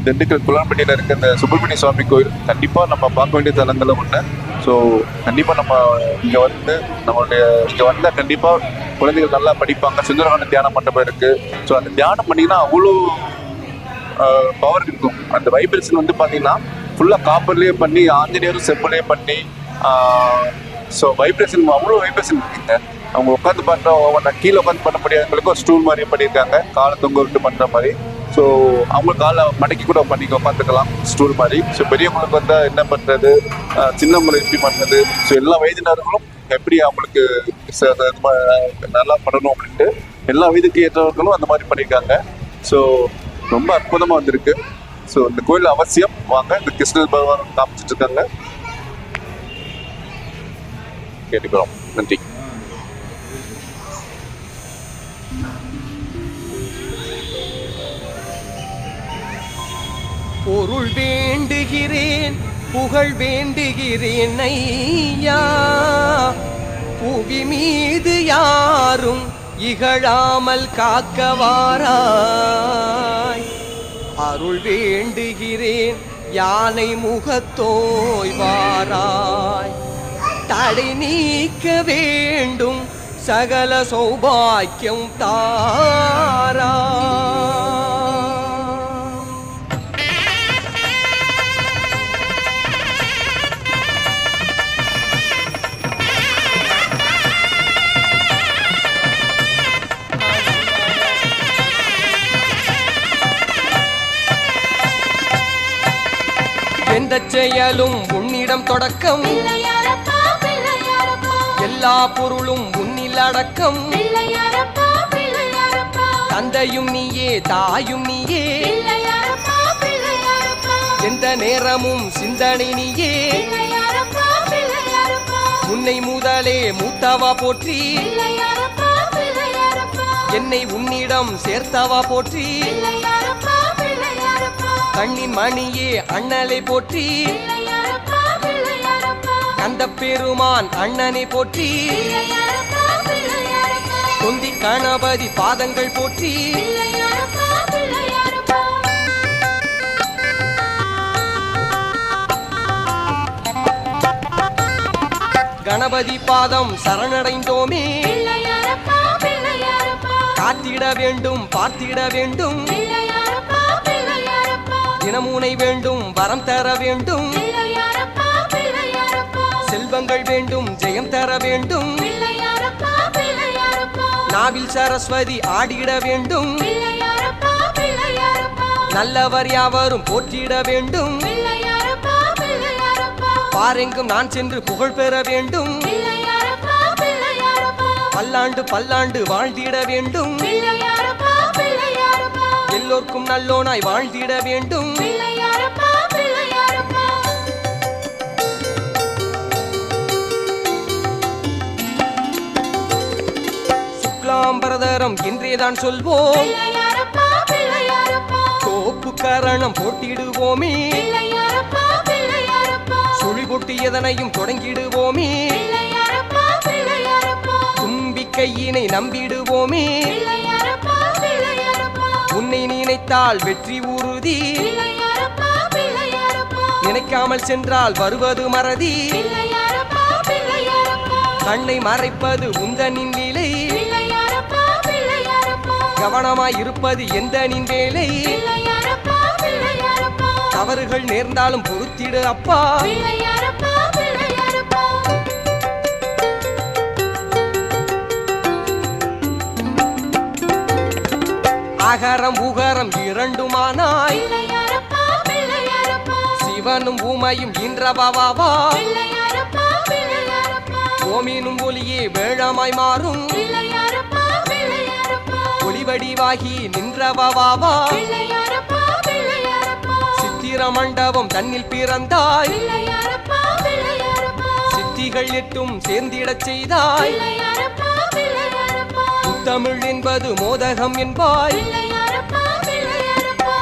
திண்டுக்கல் குள்ளனம்பட்டியில் இருக்க இந்த சுப்பிரமணிய சுவாமி கோயில் கண்டிப்பாக நம்ம பார்க்க வேண்டிய தலங்களும் ஒன்று. ஸோ கண்டிப்பாக நம்ம இங்கே வந்து இங்கே வந்தால் கண்டிப்பாக குழந்தைகள் நல்லா படிப்பாங்க. சுந்தரகாண்ட தியான மண்டபம் இருக்குது. ஸோ அந்த தியானம் பண்ணிங்கன்னா அவ்வளோ பவர் இருக்கும். அந்த வைப்ரேஷன் வந்து பார்த்தீங்கன்னா ஃபுல்லாக காப்பர்லேயே பண்ணி ஆஞ்சநேயரும் செம்புலேயே பண்ணி ஸோ வைப்ரேஷன் அவ்வளோ வைப்ரேஷன் இருக்குங்க. அவங்க உட்காந்து பண்ணுற ஒவ்வொன்றா கீழே உட்காந்து பண்ண முடியாதவங்களுக்கு ஒரு ஸ்டூல் மாதிரியும் பண்ணியிருக்காங்க, காலை தொங்க விட்டு பண்ணுற மாதிரி. ஸோ அவங்க காலை மடக்கி கூட உட்காந்துக்கலாம் ஸ்டூல் மாதிரி. ஸோ பெரியவங்களுக்கு வந்து என்ன பண்ணுறது, சின்னவங்களுக்கு எப்படி பண்ணுறது, ஸோ எல்லா வயதினர்களும் எப்படி அவங்களுக்கு நல்லா பண்ணணும் அப்படின்ட்டு எல்லா வயதுக்கு ஏற்றவர்களும் அந்த மாதிரி பண்ணியிருக்காங்க. ஸோ ரொம்ப அற்புதமாக வந்திருக்கு. ஸோ இந்த கோயில் அவசியம் வாங்க. இந்த கிருஷ்ணர் பகவான் காமிச்சிட்டு இருக்காங்க, கேட்டுக்கிறோம். நன்றி. பொருள் வேண்டுகிறேன், புகழ் வேண்டுகிறேன் ஐயா. புவி மீது யாரும் இகழாமல் காக்கவாராய். அருள் வேண்டுகிறேன், யானை முகத்தோய் வாராய். தடை நீக்க வேண்டும், சகல சௌபாக்கியம் தாராய். எந்த செயலும் உன்னிடம் தொடக்கம், எல்லா பொருளும் உன்னில் அடக்கம். தந்தையும் நீயே, தாயும் நீயே, எந்த நேரமும் சிந்தனை நீயே. உன்னை முதலே மூத்தவா போற்றி, என்னை உன்னிடம் சேர்த்தவா போற்றி. கண்ணின் மணியே அண்ணலை போற்றி, கந்த பெருமான் அண்ணனை போற்றி. தொந்தி கணபதி பாதங்கள் போற்றி. கணபதி பாதம் சரணடைந்தோமே, காத்திட வேண்டும் பார்த்திட வேண்டும். தினமுனை வேண்டும் வரம் தர வேண்டும், செல்வங்கள் வேண்டும் ஜெயம் தர வேண்டும். நாவில் சரஸ்வதி ஆடிட வேண்டும், நல்லவர் யாவரும் போற்றிட வேண்டும். பாரெங்கும் நான் சென்று புகழ் பெற வேண்டும், பல்லாண்டு பல்லாண்டு வாழ்ந்திட வேண்டும். எல்லோர்க்கும் நல்லோனாய் வாழ்ந்திட வேண்டும். பிள்ளையாரப்பா பிள்ளையாரப்பா சுக்லாம்பரதரம் என்றேதான் சொல்வோம். பிள்ளையாரப்பா பிள்ளையாரப்பா தோப்பு கரணம் போட்டிடுவோமே. பிள்ளையாரப்பா பிள்ளையாரப்பா சுழி பொட்டி எதனையும் தொடங்கிடுவோமே. பிள்ளையாரப்பா பிள்ளையாரப்பா தும்பிக்கையினை நம்பிடுவோமே. பிள்ளையாரப்பா பிள்ளையாரப்பா உன்னை நினைத்தால் வெற்றி உறுதி. பிள்ளையாரப்பா பிள்ளையாரப்பா நினைக்காமல் சென்றால் வருவது மறதி. பிள்ளையாரப்பா பிள்ளையாரப்பா கண்ணை மறைப்பது உந்தனின் லீலை. பிள்ளையாரப்பா பிள்ளையாரப்பா கவனமாய் இருப்பது எந்தனின் வேலை. பிள்ளையாரப்பா பிள்ளையாரப்பா தவறுகள் நேர்ந்தாலும் பொறுத்திடு அப்பா. பிள்ளையாரப்பா பிள்ளையாரப்பா அகரம் உகரம் இரண்டுமானாய் பிள்ளையாரப்பா பிள்ளையாரப்பா சிவனும் ஊமையும் இன்றவாவாய். பிள்ளையாரப்பா பிள்ளையாரப்பா ஓமினும் ஒலியே வேழமாய் மாறும். பிள்ளையாரப்பா பிள்ளையாரப்பா ஒளிவடிவாகி நின்றவாவாய். பிள்ளையாரப்பா பிள்ளையாரப்பா சித்திர மண்டபம் தன்னில் பிறந்தாய். பிள்ளையாரப்பா பிள்ளையாரப்பா சித்திகள் எட்டும் சேர்ந்திடச் செய்தாய். பிள்ளையாரப்பா பிள்ளையாரப்பா முத்தமிழ் என்பது மோதகம் என்பாய். பிள்ளையாரப்பா பிள்ளையாரப்பா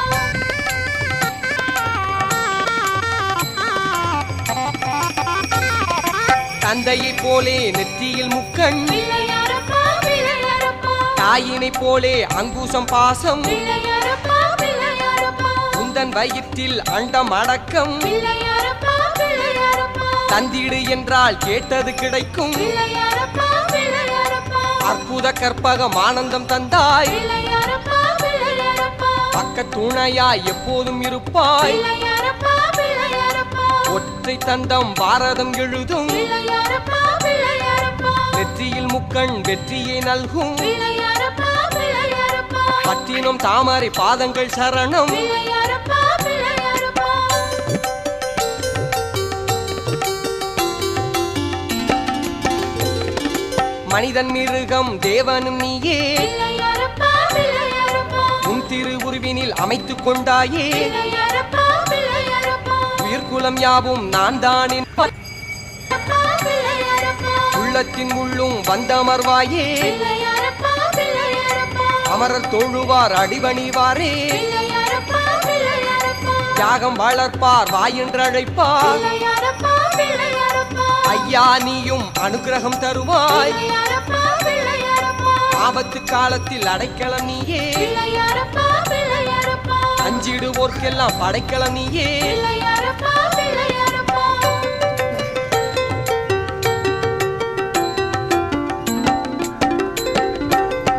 தந்தையைப் போலே நெற்றியில் முக்கண். பிள்ளையாரப்பா பிள்ளையாரப்பா தாயினைப் போலே அங்குசம் பாசம். பிள்ளையாரப்பா பிள்ளையாரப்பா உந்தன் வயிற்றில் அண்டம் அடக்கம். பிள்ளையாரப்பா பிள்ளையாரப்பா தந்திடு என்றால் கேட்டது கிடைக்கும். பிள்ளையாரப்பா பிள்ளையாரப்பா அற்புத கற்பகம் ஆனந்தம் தந்தாய். பிள்ளையாரப்பா பிள்ளையாரப்பா பக்க துணையாய் எப்போதும் இருப்பாய். பிள்ளையாரப்பா பிள்ளையாரப்பா ஒற்றை தந்தம் பாரதம் எழுதும். பிள்ளையாரப்பா பிள்ளையாரப்பா நெற்றியில் முக்கண் வெற்றியை நல்கும். பிள்ளையாரப்பா பிள்ளையாரப்பா பட்டினம் தாமரை பாதங்கள் சரணம். பிள்ளையாரப்பா பிள்ளையாரப்பா மனிதன் மிருகம் தேவனும் நீயே. பிள்ளையாரப்பா பிள்ளையாரப்பா உன் திருவுருவினில் அமைத்துக் கொண்டாயே. பிள்ளையாரப்பா பிள்ளையாரப்பா உயிர்குலம் யாவும் நான் தான் என்பாய். பிள்ளையாரப்பா உள்ளத்தின் உள்ளும் வந்தமர்வாயே. பிள்ளையாரப்பா பிள்ளையாரப்பா அமரர் தொழுவார் அடிபணிவாரே. பிள்ளையாரப்பா பிள்ளையாரப்பா தியாகம் வளர்ப்பார் வாயென்றழைப்பார். பிள்ளையாரப்பா பிள்ளையாரப்பா ஐயா நீயும் அனுக்கிரகம் தருவாய். பிள்ளையாரப்பா பிள்ளையாரப்பா ஆபத்து காலத்தில் அடைக்கலம் நீயே. பிள்ளையாரப்பா பிள்ளையாரப்பா அஞ்சிடுவோர்க்கெல்லாம் படைக்கலம் நீயே. பிள்ளையாரப்பா பிள்ளையாரப்பா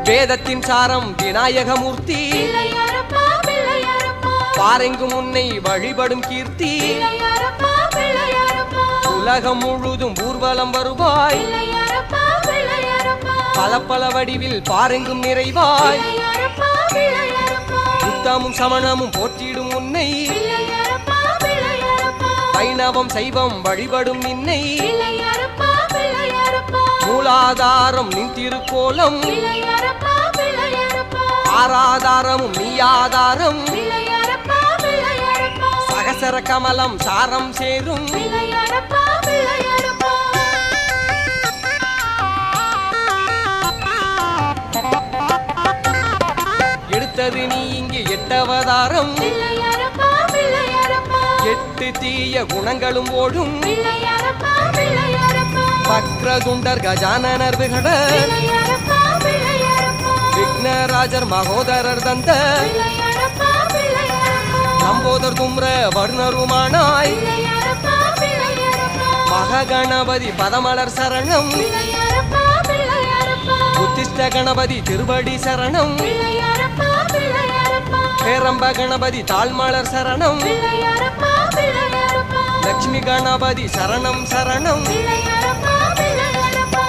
வேதத்தின் சாரம் விநாயகமூர்த்தி. பிள்ளையாரப்பா பிள்ளையாரப்பா பாரெங்கும் உன்னை வழிபடும் கீர்த்தி. பிள்ளையாரப்பா பிள்ளையாரப்பா உலகம் முழுதும் ஊர்வலம் வருவாய். பிள்ளையாரப்பா பிள்ளையாரப்பா பல பல வடிவில் பாரெங்கும் நிறைவாய். பிள்ளையாரப்பா பிள்ளையாரப்பா புத்தமும் சமணமும் போற்றிடும் உன்னை. பிள்ளையாரப்பா பிள்ளையாரப்பா வைணவம் சைவம் வழிபடும் நின்னை. பிள்ளையாரப்பா பிள்ளையாரப்பா மூலாதாரம் நின் திருக்கோலம். பிள்ளையாரப்பா பிள்ளையாரப்பா ஆராதாரமும் நீ ஆதாரம். பிள்ளையாரப்பா பிள்ளையாரப்பா சகசர கமலம் சாரம் சேரும். பிள்ளையாரப்பா பிள்ளையாரப்பா எடுத்தது நீ இங்கு எட்டவதாரம். பிள்ளையாரப்பா பிள்ளையாரப்பா எட்டு தீய குணங்களும் ஓடும். பிள்ளையாரப்பா பிள்ளையாரப்பா வக்ரதுண்டர் கஜானனர் விகடர். பிள்ளையாரப்பா பிள்ளையாரப்பா விக்னராஜர் மகோதரர் தந்த. பிள்ளையாரப்பா பிள்ளையாரப்பா நம்போதர் தும்ர வர்ணருமானாய். பிள்ளையாரப்பா பிள்ளையாரப்பா மககணபதி பதமலர் சரணம். பிள்ளையாரப்பா பிள்ளையாரப்பா உத்திஷ்ட கணபதி திருவடி சரணம். பிள்ளையாரப்பா பிள்ளையாரப்பா பேரம்ப கணபதி தாழ்மலர் சரணம். பிள்ளையாரப்பா பிள்ளையாரப்பா லக்ஷ்மி கணபதி சரணம் சரணம். பிள்ளையாரப்பா பிள்ளையாரப்பா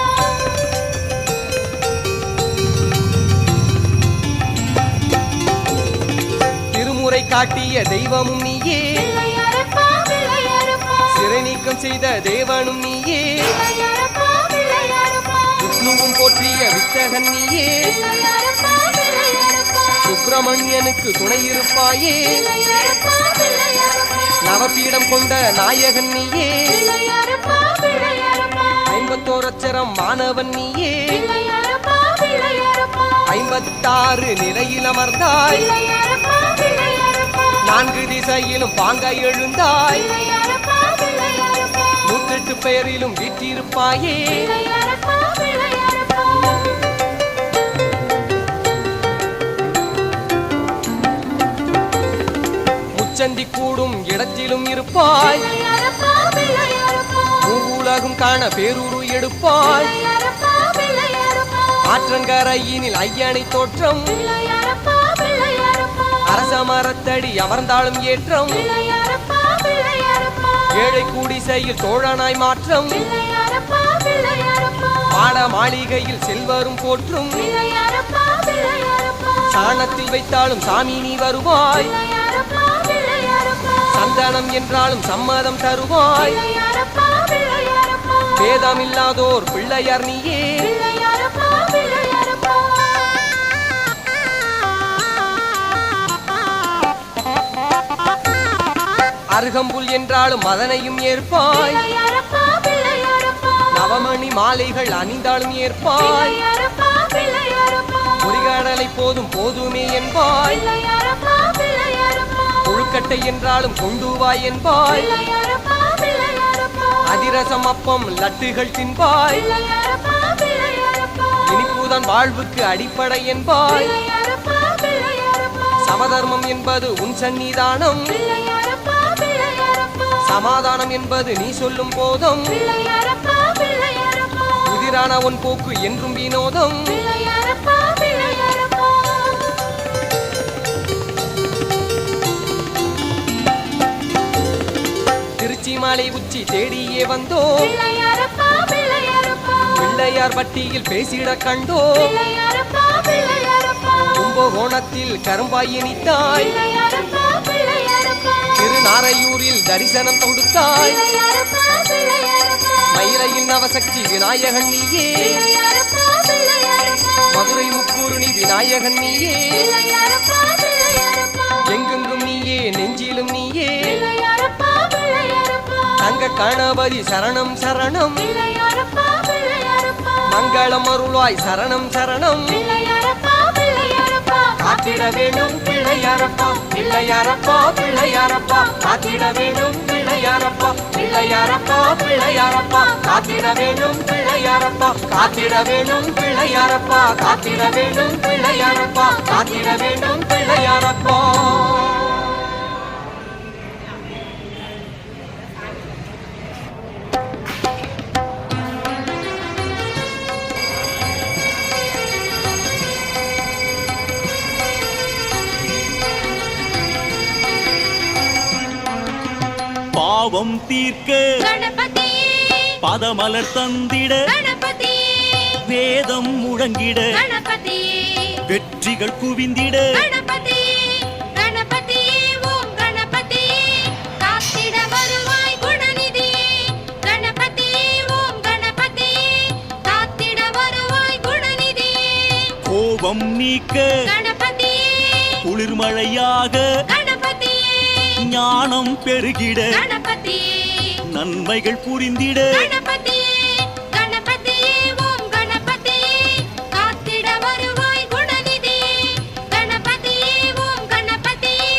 திருமுறை காட்டிய தெய்வமும் நீயே. பிள்ளையாரப்பா பிள்ளையாரப்பா சிறை நீக்கம் செய்த தேவனும் நீயே. பிள்ளையாரப்பா பிள்ளையாரப்பா விஷ்ணுவும் போற்றிய வித்தகன் நீயே. பிள்ளையாரப்பா பிள்ளையாரப்பா சுப்பிரமணியனுக்கு துணை இருப்பாயே பிள்ளையாரப்பா பிள்ளையாரப்பா நவபீடம் கொண்ட நாயகன் நீயே பிள்ளையாரப்பா பிள்ளையாரப்பா 51 அச்சரம் மாணவன் நீயே பிள்ளையாரப்பா பிள்ளையாரப்பா 56 நிலையில் அமர்ந்தாய் பிள்ளையாரப்பா பிள்ளையாரப்பா 4 திசையிலும் பாங்காய் எழுந்தாய் பிள்ளையாரப்பா பிள்ளையாரப்பா 108 பெயரிலும் வீற்றிருப்பாயே பிள்ளையாரப்பா பிள்ளையாரப்பா முச்சந்தி கூடும் இடத்திலும் இருப்பாய் பிள்ளையாரப்பா பிள்ளையாரப்பா உலகம் காண பேரூரு எடுப்பாய் பிள்ளையாரப்பா பிள்ளையாரப்பா ஆற்றங்கரையினில் ஐயனை தோற்றம் பிள்ளையாரப்பா பிள்ளையாரப்பா அரச மரத்தடி அமர்ந்தாலும் ஏற்றம் பிள்ளையாரப்பா பிள்ளையாரப்பா ஏழை கூடிசையில் தோழனாய் மாற்றம் பிள்ளையாரப்பா பிள்ளையாரப்பா மாட மாளிகையில் செல்வரும் போற்றும் பிள்ளையாரப்பா பிள்ளையாரப்பா சாணத்தில் வைத்தாலும் சாமி நீ வருவாய் பிள்ளையாரப்பா பிள்ளையாரப்பா சந்தனம் என்றாலும் சம்மதம் தருவாய் பிள்ளையாரப்பா பிள்ளையாரப்பா வேதமில்லாதோர் பிள்ளையார் நீயே பிள்ளையாரப்பா பிள்ளையாரப்பா அருகம்புல் என்றாலும் அதனையும் ஏற்பாய் பிள்ளையாரப்பா பிள்ளையாரப்பா நவமணி மாலைகள் அணிந்தாலும் ஏற்பாய் பிள்ளையாரப்பா பிள்ளையாரப்பா பொறிகடலை போதும் போதுமே என்பாய் பிள்ளையாரப்பா பிள்ளையாரப்பா கொழுக்கட்டை என்றாலும் கொண்டு வாய் என்பாய் பிள்ளையாரப்பா பிள்ளையாரப்பா அதிரசம் அப்பம் லட்டுகள் தின்பாய் பிள்ளையாரப்பா பிள்ளையாரப்பா இனிப்புதான் வாழ்வுக்கு அடிப்படை என்பாய் பிள்ளையாரப்பா பிள்ளையாரப்பா சமதர்மம் என்பது உன் சந்நிதானம் பிள்ளையாரப்பா பிள்ளையாரப்பா சமாதானம் என்பது நீ சொல்லும் போதும் பிள்ளையாரப்பா பிள்ளையாரப்பா புதிரான உன் போக்கு என்றும் வினோதம் பிள்ளையாரப்பா பிள்ளையாரப்பா திருச்சி மலை உச்சி தேடியே வந்தோ பிள்ளையாரப்பா பிள்ளையாரப்பா பிள்ளையார் பட்டியில் பேசிட கண்டோ பிள்ளையாரப்பா பிள்ளையாரப்பா கும்பகோணத்தில் கரும்பாய் இனித்தாய் பிள்ளையாரப்பா பிள்ளையாரப்பா திருநாரையூரில் தரிசனம் கொடுத்தாய் பிள்ளையாரப்பா பிள்ளையாரப்பா மயிலையில் நவசக்தி விநாயகன் நீயே பிள்ளையாரப்பா பிள்ளையாரப்பா மதுரை முக்கூருணி விநாயகன் நீயே பிள்ளையாரப்பா பிள்ளையாரப்பா எங்கெங்கும் நீயே நெஞ்சிலும் நீயே பிள்ளையாரப்பா பிள்ளையாரப்பா தங்க கணபதி சரணம் சரணம் பிள்ளையாரப்பா பிள்ளையாரப்பா மங்களம் அருள்வாய் சரணம் சரணம் பிள்ளையாரப்பா பிள்ளையாரப்பா காத்திட வேண்டும் பிள்ளையாரப்பா பிள்ளையாரப்பா பிள்ளையாரப்பா காத்திட வேண்டும் பிள்ளையாரப்பா பிள்ளையாரப்பா பிள்ளையாரப்பா காத்திட வேண்டும் பிள்ளையாரப்பா காத்திட வேண்டும் பிள்ளையாரப்பா காத்திட வேண்டும் பிள்ளையாரப்பா காத்திட வேண்டும் பிள்ளையாரப்பா பாவம் தீர்க்க கணபதியே பதமலர் தந்திட கணபதியே வேதம் முழங்கிட கணபதியே வெற்றிகள் குவிந்திட கணபதியே கணபதியே ஓம் கணபதியே காத்திட வருவாய் குணநிதியே கணபதியே ஓம் கணபதியே காத்திட வருவாய் குணநிதியே கோபம் நீக்க கணபதியே குளிர்மழையாக கணபதியே ஞானம் பெருகிட கணபதியே நன்மைகள் புரிந்திட கணபதியே கணபதியே ஓம் கணபதியே காத்திட வருவாய் குணநிதியே கணபதியே ஓம் கணபதியே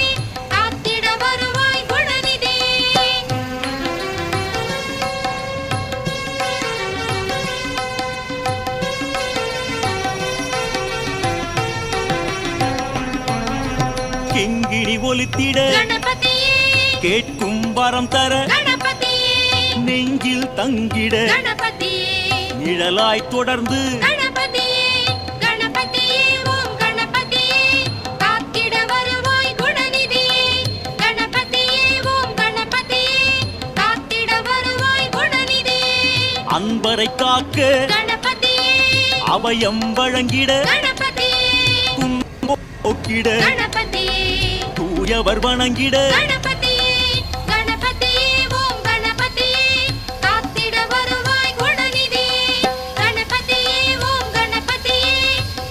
காத்திட வருவாய் குணநிதியே கிங்கிணி ஒலித்திட கணபதியே கேட்கும் வரம் தர கணபதியே நெஞ்சில் தங்கிட கணபதியே நிழலாய் தொடர்ந்து கணபதியே கணபதியே ஓம் கணபதியே காத்திட வருவாய் குணநிதியே கணபதியே ஓம் கணபதியே காத்திட வருவாய் குணநிதியே அன்பரை காக்க கணபதியே அபயம் வழங்கிட கணபதியே துன்போக்கிட கணபதியே தூயவர் வணங்கிட கணபதியே கணபதியே ஓம் கணபதியே காத்திட வருவாய் குணநிதியே கணபதியே ஓம் கணபதியே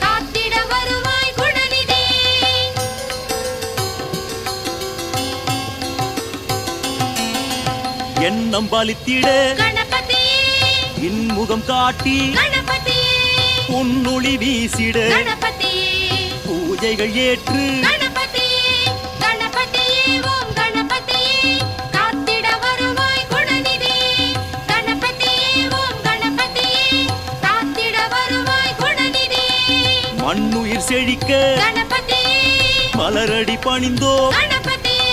காத்திட வருவாய் குணநிதியே எண்ணம் பலித்திட கணபதியே இன்முகம் காட்டி கணபதியே பொன்னொளி வீசிட கணபதியே பூஜைகள் ஏற்று கணபதியே கணபதியே ஓம் கணபதியே காத்திட வருவாய் குணநிதியே கணபதியே ஓம் கணபதியே காத்திட வருவாய் குணநிதியே மண்ணுயிர் செழிக்க கணபதியே மலரடி பணிந்தோ கணபதியே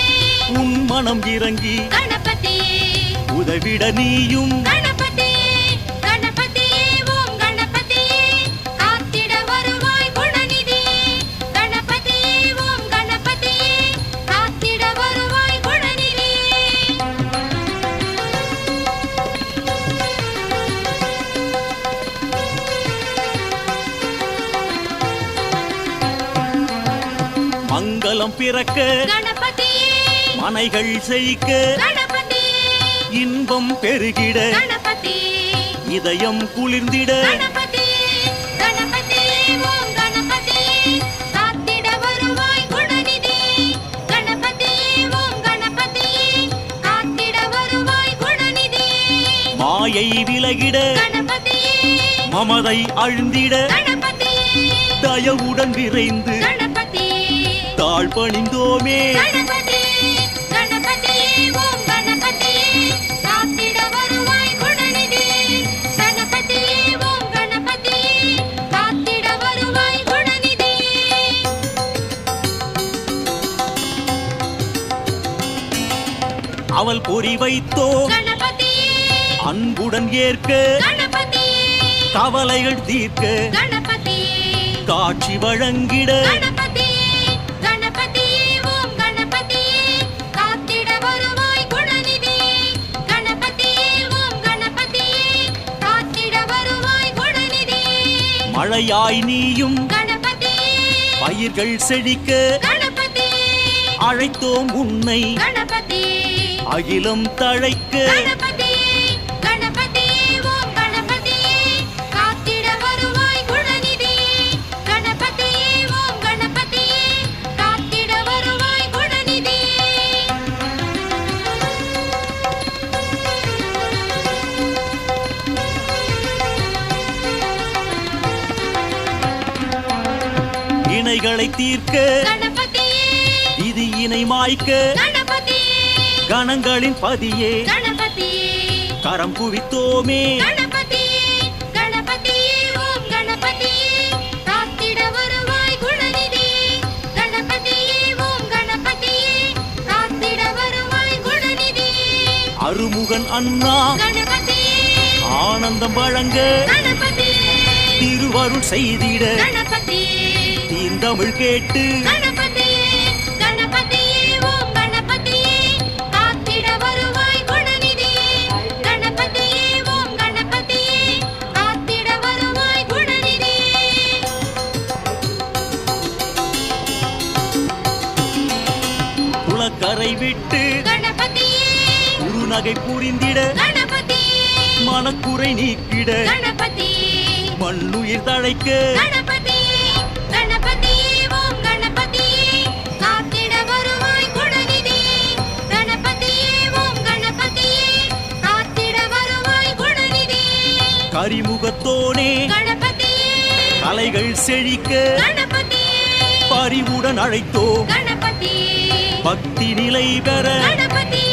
உன் மனம் இறங்கி கணபதியே உதவிட நீயும் கணபதியே கணபதியே ஓம் கணபதியே காத்திட வருவாய் குணநிதியே கணபதியே ஓம் கணபதியே காத்திட வருவாய் குணநிதியே மங்களம் பிறக்க கணபதியே மனைகள் செழிக்க கணபதியே இன்பம் பெருகிட கணபதியே இதயம் குளிர்ந்திட கணபதியே கணபதியே ஓம் கணபதியே காத்திட வருவாய் குணநிதியே கணபதியே ஓம் கணபதியே காத்திட வருவாய் குணநிதியே மாயை விலகிட கணபதியே மமதை அழுந்திட கணபதியே தயவுடன் விரைந்து கணபதியே தாழ் பணிந்தோமே கணபதியே கணபதியே ஓம் கணபதியே காத்திட வருவாய் குணநிதியே கணபதியே ஓம் கணபதியே காத்திட வருவாய் குணநிதியே அவள் பொறி வைத்தோ கணபதியே அன்புடன் ஏற்க கணபதியே கவலைகள் தீர்க்க கணபதியே காட்சி வழங்கிட கணபதியே கணபதியே ஓம் கணபதியே காத்திட வருவாய் குணநிதியே கணபதியே ஓம் கணபதியே காத்திட வருவாய் குணநிதியே மழையாய் நீயும் கணபதியே பயிர்கள் செழிக்க கணபதியே அழைத்தோம் உன்னை கணபதியே அகிலம் தழைக்க கணபதியே கணபதியே ஓம் கணபதியே காத்திட வருவாய் குணநிதியே கணபதியே ஓம் கணபதியே காத்திட வருவாய் குணநிதியே இணைகளை தீர்க்க கணபதியே விதி இணை மாய்க்க கணபதியே கணங்களின் பதியே கணபதியே கரம் குவித்தோமே கணபதியே கணபதியே ஓம் கணபதியே காத்திட வருவாய் குணநிதியே கணபதியே ஓம் கணபதியே காத்திட வருவாய் குணநிதியே அருமுகன் அண்ணா கணபதியே ஆனந்தம் வழங்க கணபதியே திருவருள் செய்திட கணபதியே தீந்தமிழ் கேட்டு கணபதியே கணபதியே ஓம் கணபதியே காத்திட வருவாய் குணநிதியே கணபதியே ஓம் கணபதியே காத்திட வருவாய் குணநிதியே குளக்கரை விட்டு கணபதியே குறுநகை புரிந்திட கணபதியே மனக்குறை நீக்கிட கணபதியே மண்ணுயிர் தழைக்க கணபதியே கணபதியே ஓம் கணபதியே காத்திட வருவாய் குணநிதியே கணபதியே ஓம் கணபதியே காத்திட வருவாய் குணநிதியே கரிமுகத்தோனே கணபதியே கலைகள் செழிக்க கணபதியே பரிவுடன் அழைத்தோ கணபதியே பக்தி நிலை பெற கணபதியே